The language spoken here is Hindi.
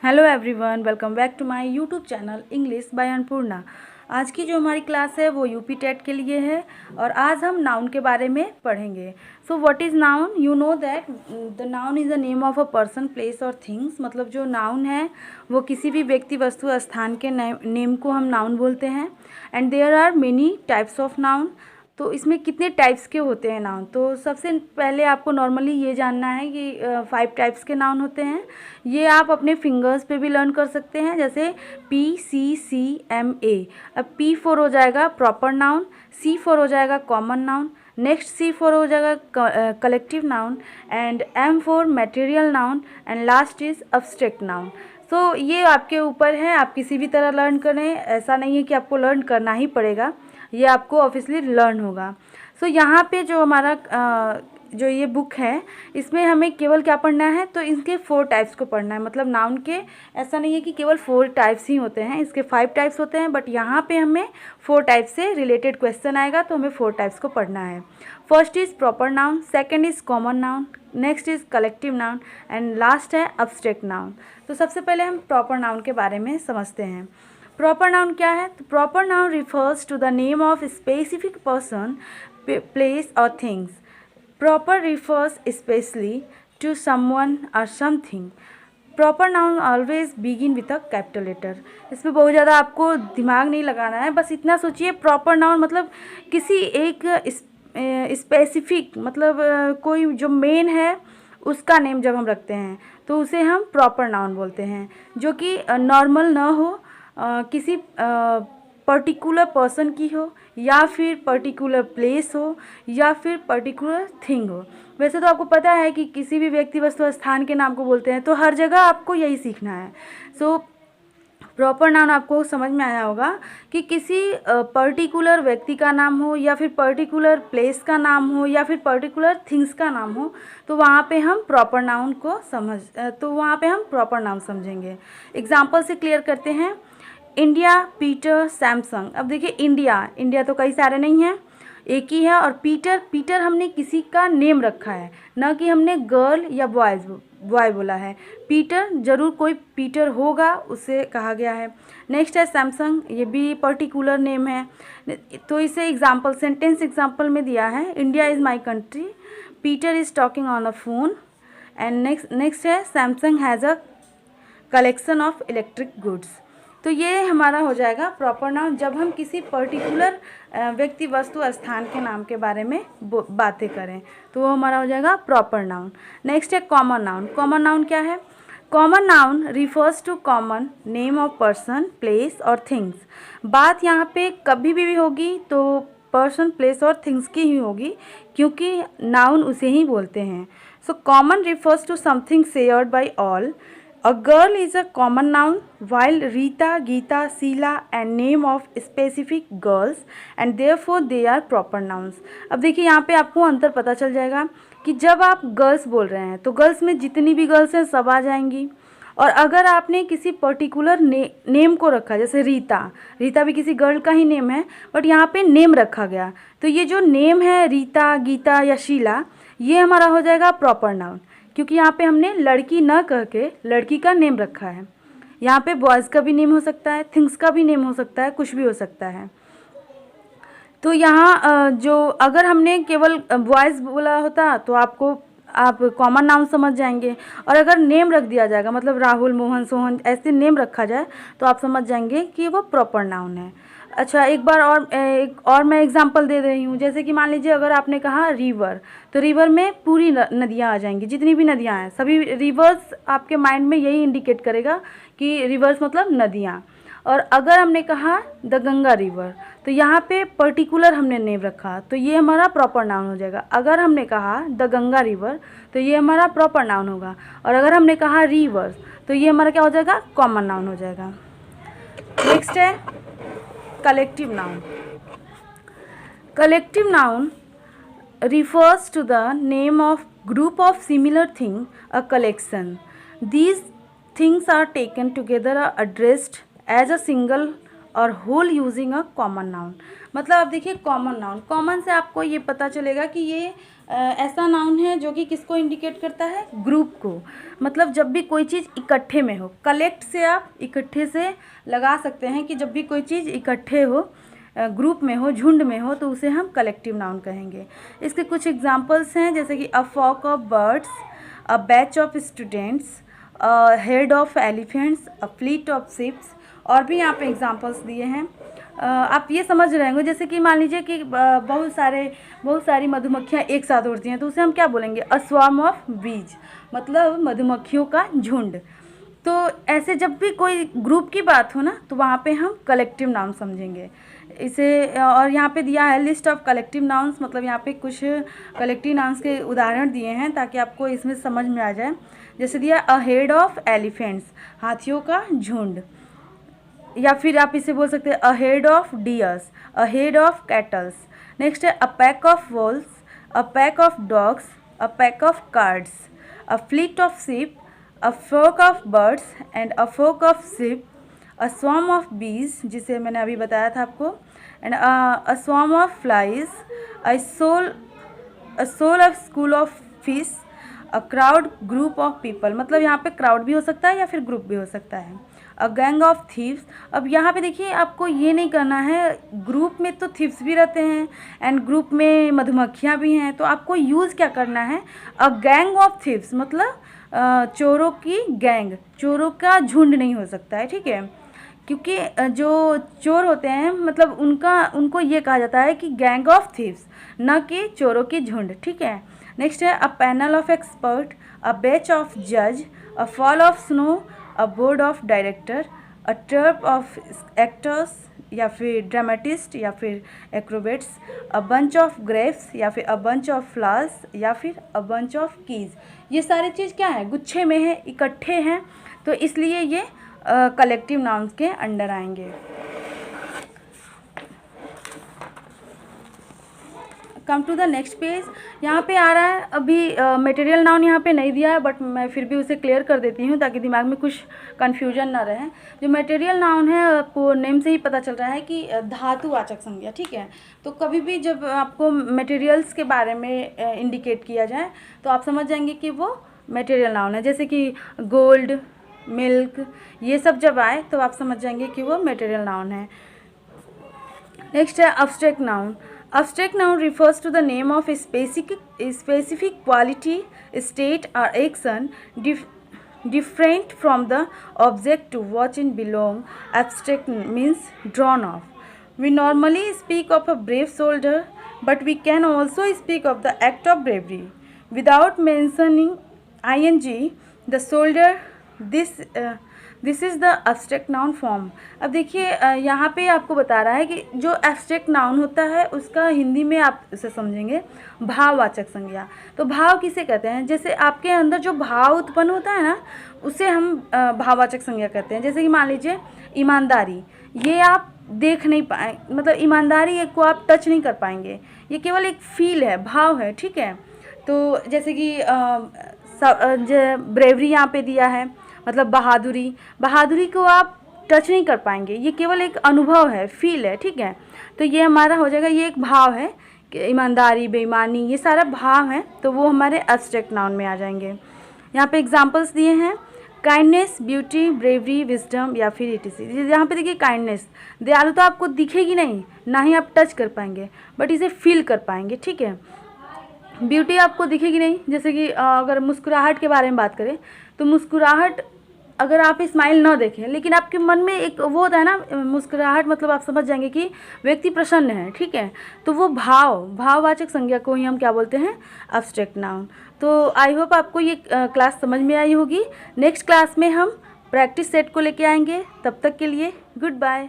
Hello everyone, welcome back to my YouTube channel English by Annapurna. आज की जो हमारी क्लास है वो यूपी टेट के लिए है और आज हम नाउन के बारे में पढ़ेंगे। So what is noun? You know that the noun is the name of a person, place और थिंग्स। मतलब जो नाउन है वो किसी भी व्यक्ति, वस्तु, स्थान के नेम को हम नाउन बोलते हैं। And there are many types of noun. तो इसमें कितने टाइप्स के होते हैं नाउन? तो सबसे पहले आपको नॉर्मली ये जानना है कि 5 टाइप्स के नाउन होते हैं। ये आप अपने फिंगर्स पे भी लर्न कर सकते हैं, जैसे PCCMA। अब P फॉर हो जाएगा प्रॉपर नाउन, C फॉर हो जाएगा common noun, next C for हो जाएगा collective noun, and M for material noun, and last is abstract noun. तो ये आपके ऊपर है, आप किसी भी तरह लर्न करें, ऐसा नहीं है कि आपको लर्न करना ही पड़ेगा, ये आपको ऑब्वियसली लर्न होगा। सो यहाँ पे जो हमारा जो ये बुक है इसमें हमें केवल क्या पढ़ना है, तो इनके 4 टाइप्स को पढ़ना है। मतलब नाउन के ऐसा नहीं है कि केवल 4 टाइप्स ही होते हैं, इसके 5 टाइप्स होते हैं, बट यहाँ पे हमें 4 टाइप्स से रिलेटेड क्वेश्चन आएगा तो हमें 4 टाइप्स को पढ़ना है। First is proper noun, second is common noun, next is collective noun, and last है अब्स्ट्रैक्ट नाउन। तो सबसे पहले हम प्रॉपर नाउन के बारे में समझते हैं। प्रॉपर नाउन क्या है? तो proper noun refers to the name of specific person, place और things. Proper refers especially to someone or something. Proper noun always begin with a capital letter. इसमें बहुत ज़्यादा आपको दिमाग नहीं लगाना है, बस इतना सोचिए प्रॉपर नाउन मतलब किसी एक स्पेसिफिक, मतलब कोई जो मेन है उसका नेम जब हम रखते हैं तो उसे हम प्रॉपर नाउन बोलते हैं, जो कि नॉर्मल ना हो, किसी पर्टिकुलर पर्सन की हो, या फिर पर्टिकुलर प्लेस हो, या फिर पर्टिकुलर थिंग हो। वैसे तो आपको पता है कि किसी भी व्यक्ति, वस्तु, स्थान के नाम को बोलते हैं, तो हर जगह आपको यही सीखना है। सो प्रॉपर नाउन आपको समझ में आया होगा कि किसी पर्टिकुलर व्यक्ति का नाम हो, या फिर पर्टिकुलर प्लेस का नाम हो, या फिर पर्टिकुलर थिंग्स का नाम हो, तो वहाँ पे हम प्रॉपर नाउन समझेंगे। एग्जाम्पल से क्लियर करते हैं। India, Peter, Samsung. अब देखिए इंडिया तो कई सारे नहीं हैं, एक ही है। और पीटर हमने किसी का नेम रखा है, ना कि हमने गर्ल या बॉय बोला है। पीटर जरूर कोई पीटर होगा, उसे कहा गया है। नेक्स्ट है सैमसंग, ये भी पर्टिकुलर नेम है, तो इसे सेंटेंस एग्जाम्पल में दिया है। India is my country, Peter is talking on the phone, and next है Samsung has a collection of electric goods. तो ये हमारा हो जाएगा प्रॉपर नाउन, जब हम किसी पर्टिकुलर व्यक्ति, वस्तु, स्थान के नाम के बारे में बातें करें तो वो हमारा हो जाएगा प्रॉपर नाउन। नेक्स्ट है कॉमन नाउन। कॉमन नाउन क्या है? Common noun refers to common name of person, place और थिंग्स। बात यहाँ पे कभी भी होगी तो पर्सन, प्लेस और थिंग्स की ही होगी, क्योंकि नाउन उसे ही बोलते हैं। So common refers to something shared by all. A girl is a common noun, while Rita, Geeta, Sheila and name of specific girls, and therefore they are proper nouns. अब देखिए यहाँ पे आपको अंतर पता चल जाएगा कि जब आप गर्ल्स बोल रहे हैं तो गर्ल्स में जितनी भी गर्ल्स हैं सब आ जाएंगी। और अगर आपने किसी पर्टिकुलर नेम को रखा, जैसे रीता भी किसी गर्ल का ही नेम है, बट यहाँ पे नेम रखा गया, तो ये जो नेम है रीता, गीता या शीला, ये हमारा हो जाएगा प्रॉपर नाउन, क्योंकि यहाँ पे हमने लड़की न कह के लड़की का नेम रखा है। यहाँ पे बॉयज़ का भी नेम हो सकता है, थिंग्स का भी नेम हो सकता है, कुछ भी हो सकता है। तो यहाँ जो अगर हमने केवल बॉयज़ बोला होता तो आप कॉमन नाउन समझ जाएंगे, और अगर नेम रख दिया जाएगा, मतलब राहुल, मोहन, सोहन ऐसे नेम रखा जाए, तो आप समझ जाएंगे कि वो प्रॉपर नाउन है। अच्छा, एक मैं एग्जांपल दे रही हूँ। जैसे कि मान लीजिए अगर आपने कहा रिवर, तो रिवर में पूरी नदियाँ आ जाएंगी, जितनी भी नदियाँ हैं सभी रिवर्स, आपके माइंड में यही इंडिकेट करेगा कि रिवर्स मतलब नदियाँ। और अगर हमने कहा द गंगा रिवर, तो यहाँ पे पर्टिकुलर हमने नेम रखा, तो ये हमारा प्रॉपर नाउन हो जाएगा। अगर हमने कहा द गंगा रिवर, तो ये हमारा प्रॉपर नाउन होगा। और अगर हमने कहा रिवर्स, तो ये हमारा क्या हो जाएगा? कॉमन नाउन हो जाएगा। नेक्स्ट है collective noun. Collective noun refers to the name of group of similar thing, a collection. These things are taken together, are addressed as a single और whole using a common noun. मतलब अब देखिए कॉमन नाउन, कॉमन से आपको ये पता चलेगा कि ये ऐसा नाउन है जो कि किसको इंडिकेट करता है, ग्रुप को। मतलब जब भी कोई चीज़ इकट्ठे में हो, कलेक्ट से आप इकट्ठे से लगा सकते हैं कि जब भी कोई चीज़ इकट्ठे हो, ग्रुप में हो, झुंड में हो, तो उसे हम कलेक्टिव नाउन कहेंगे। इसके कुछ एग्जांपल्स हैं, जैसे कि a flock of birds, a batch of students, a head of elephants, a fleet of ships, और भी यहाँ पे एग्जांपल्स दिए हैं। आप ये समझ रहे होंगे, जैसे कि मान लीजिए कि बहुत सारी मधुमक्खियाँ एक साथ उड़ती हैं, तो उसे हम क्या बोलेंगे, अ स्वार्म ऑफ बीज, मतलब मधुमक्खियों का झुंड। तो ऐसे जब भी कोई ग्रुप की बात हो ना, तो वहाँ पे हम कलेक्टिव नाउन समझेंगे इसे। और यहाँ पे दिया है लिस्ट ऑफ कलेक्टिव नाउन्स, मतलब यहाँ पे कुछ कलेक्टिव नाउन्स के उदाहरण दिए हैं ताकि आपको इसमें समझ में आ जाए। जैसे दिया अ हेड ऑफ एलिफेंट्स, हाथियों का झुंड, या फिर आप इसे बोल सकते हैं a head of deers, a head of cattles. Next है a pack of wolves, a pack of dogs, a pack of cards, a fleet of ship, a flock of birds and a flock of ship, a swarm of bees, जिसे मैंने अभी बताया था आपको, and a swarm of flies, a shoal of school of fish, a crowd group of people. मतलब यहाँ पे क्राउड भी हो सकता है या फिर ग्रुप भी हो सकता है। अ गैंग ऑफ थीव्स, अब यहाँ पे देखिए आपको ये नहीं करना है, ग्रुप में तो थीव्स भी रहते हैं एंड ग्रुप में मधुमक्खियाँ भी हैं, तो आपको यूज़ क्या करना है, अ गैंग ऑफ थीव्स, मतलब चोरों की गैंग, चोरों का झुंड नहीं हो सकता है, ठीक है, क्योंकि जो चोर होते हैं मतलब उनको ये कहा जाता है कि गैंग ऑफ थीव्स, न कि चोरों की झुंड, ठीक है। नेक्स्ट है a panel of expert, a batch of जज, a fall of snow, a board of director, a troupe of actors या फिर ड्रामेटिस्ट या फिर acrobats, a bunch of grapes या फिर अ बंच ऑफ फ्लावर्स या फिर अ बंच ऑफ कीज। ये सारी चीज़ क्या है, गुच्छे में है, इकट्ठे हैं, तो इसलिए ये कलेक्टिव नाउन्स के अंडर आएंगे। Come to the next page, यहाँ पे आ रहा है अभी मटेरियल नाउन यहाँ पे नहीं दिया है, बट मैं फिर भी उसे क्लियर कर देती हूँ ताकि दिमाग में कुछ कन्फ्यूजन ना रहे। जो मटेरियल नाउन है आपको नेम से ही पता चल रहा है कि धातुवाचक संज्ञा, ठीक है। तो कभी भी जब आपको मटेरियल्स के बारे में इंडिकेट किया जाए तो आप समझ जाएंगे कि वो मटेरियल नाउन है। जैसे कि गोल्ड, मिल्क, ये सब जब आए तो आप समझ जाएंगे कि वो मटेरियल नाउन है। नेक्स्ट है abstract noun. Abstract noun refers to the name of a specific quality, state or action different from the object to which it belongs. Abstract means drawn of. We normally speak of a brave soldier, but we can also speak of the act of bravery. Without mentioning ing, the soldier, this is the abstract noun form. अब देखिए यहाँ पे आपको बता रहा है कि जो एब्स्ट्रैक्ट नाउन होता है उसका हिंदी में आप उसे समझेंगे भाववाचक संज्ञा। तो भाव किसे कहते हैं, जैसे आपके अंदर जो भाव उत्पन्न होता है ना, उसे हम भाववाचक संज्ञा कहते हैं। जैसे कि मान लीजिए ईमानदारी, ये आप देख नहीं पाए, मतलब ईमानदारी को आप टच नहीं कर पाएंगे, ये केवल एक फील है, भाव है, ठीक है। तो जैसे कि ब्रेवरी यहाँ पे दिया है, मतलब बहादुरी को आप टच नहीं कर पाएंगे, ये केवल एक अनुभव है, फील है, ठीक है। तो ये हमारा हो जाएगा, ये एक भाव है कि ईमानदारी, बेईमानी, ये सारा भाव है, तो वो हमारे एब्स्ट्रैक्ट नाउन में आ जाएंगे। यहाँ पे एग्जांपल्स दिए हैं, काइंडनेस, ब्यूटी, ब्रेवरी, विजडम या फिर इटीसी। यहाँ पे देखिए काइंडनेस, दयालुता आपको दिखेगी नहीं, ना ही आप टच कर पाएंगे, बट इसे फील कर पाएंगे, ठीक है। ब्यूटी आपको दिखेगी नहीं, जैसे कि अगर मुस्कुराहट के बारे में बात करें तो मुस्कुराहट अगर आप स्माइल ना देखें लेकिन आपके मन में एक वो होता है ना, मुस्कुराहट मतलब आप समझ जाएंगे कि व्यक्ति प्रसन्न है, ठीक है। तो वो भाववाचक संज्ञा को ही हम क्या बोलते हैं, एब्स्ट्रैक्ट नाउन। तो आई होप आपको ये क्लास समझ में आई होगी। नेक्स्ट क्लास में हम प्रैक्टिस सेट को लेके आएंगे, तब तक के लिए गुड बाय।